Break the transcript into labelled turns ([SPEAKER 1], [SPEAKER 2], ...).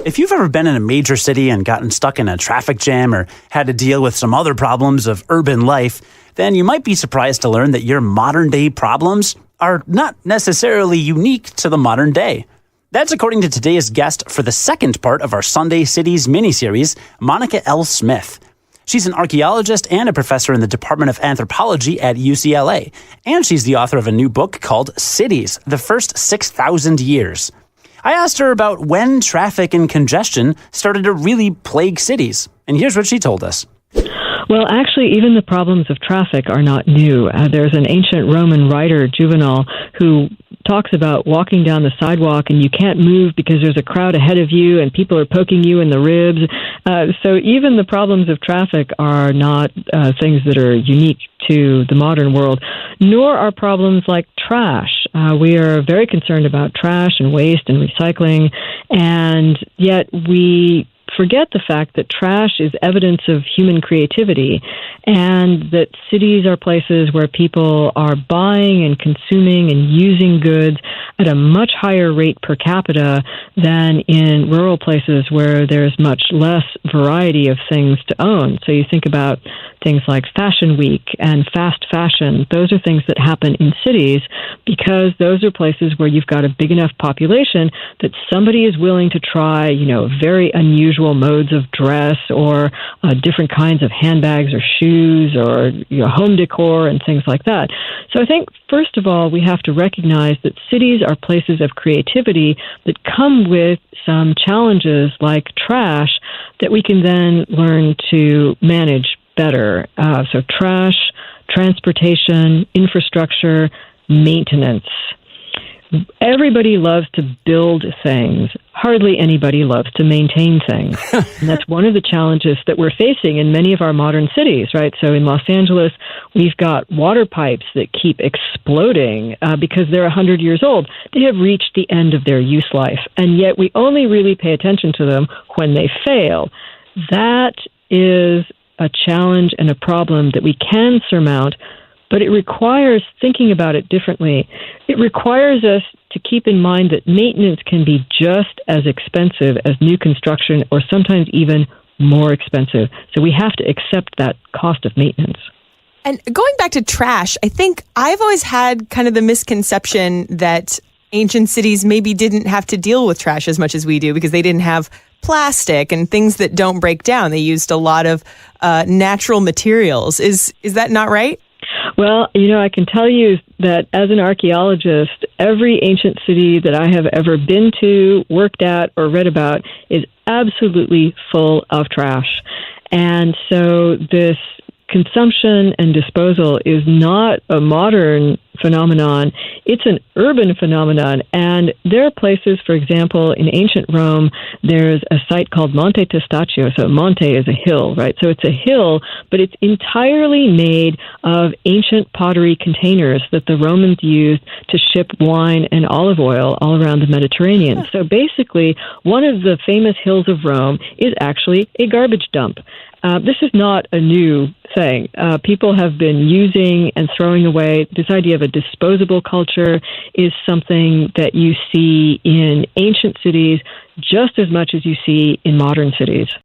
[SPEAKER 1] If you've ever been in a major city and gotten stuck in a traffic jam or had to deal with some other problems of urban life, then you might be surprised to learn that your modern day problems are not necessarily unique to the modern day. That's according to today's guest for the second part of our Sunday Cities miniseries, Monica L. Smith. She's an archaeologist and a professor in the Department of Anthropology at UCLA, and she's the author of a new book called Cities, The First 6,000 Years. I asked her about when traffic and congestion started to really plague cities, and here's what she told us.
[SPEAKER 2] Well, actually, even the problems of traffic are not new. There's an ancient Roman writer, Juvenal, who talks about walking down the sidewalk and you can't move because there's a crowd ahead of you and people are poking you in the ribs. So even the problems of traffic are not things that are unique to the modern world, nor are problems like trash. We are very concerned about trash and waste and recycling, and yet we forget the fact that trash is evidence of human creativity and that cities are places where people are buying and consuming and using goods at a much higher rate per capita than in rural places where there's much less variety of things to own. So you think about things like Fashion Week and fast fashion. Those are things that happen in cities because those are places where you've got a big enough population that somebody is willing to try, very unusual modes of dress or different kinds of handbags or shoes or home decor and things like that. So I think, first of all, we have to recognize that cities are places of creativity that come with some challenges like trash that we can then learn to manage better. So trash, transportation, infrastructure, maintenance. Everybody loves to build things. Hardly anybody loves to maintain things. And that's one of the challenges that we're facing in many of our modern cities, right? So in Los Angeles, we've got water pipes that keep exploding because they're 100 years old. They have reached the end of their use life, and yet we only really pay attention to them when they fail. That is a challenge and a problem that we can surmount, but it requires thinking about it differently. It requires us to keep in mind that maintenance can be just as expensive as new construction or sometimes even more expensive. So we have to accept that cost of maintenance.
[SPEAKER 3] And going back to trash, I think I've always had kind of the misconception that ancient cities maybe didn't have to deal with trash as much as we do because they didn't have plastic and things that don't break down. They used a lot of natural materials. Is that not right?
[SPEAKER 2] Well, I can tell you that as an archaeologist, every ancient city that I have ever been to, worked at, or read about is absolutely full of trash. And so this consumption and disposal is not a modern phenomenon. It's an urban phenomenon. And there are places, for example, in ancient Rome, there's a site called Monte Testaccio. So Monte is a hill, right? So it's a hill, but it's entirely made of ancient pottery containers that the Romans used to ship wine and olive oil all around the Mediterranean. So basically, one of the famous hills of Rome is actually a garbage dump. This is not a new thing. People have been using and throwing away. This idea of a disposable culture is something that you see in ancient cities just as much as you see in modern cities.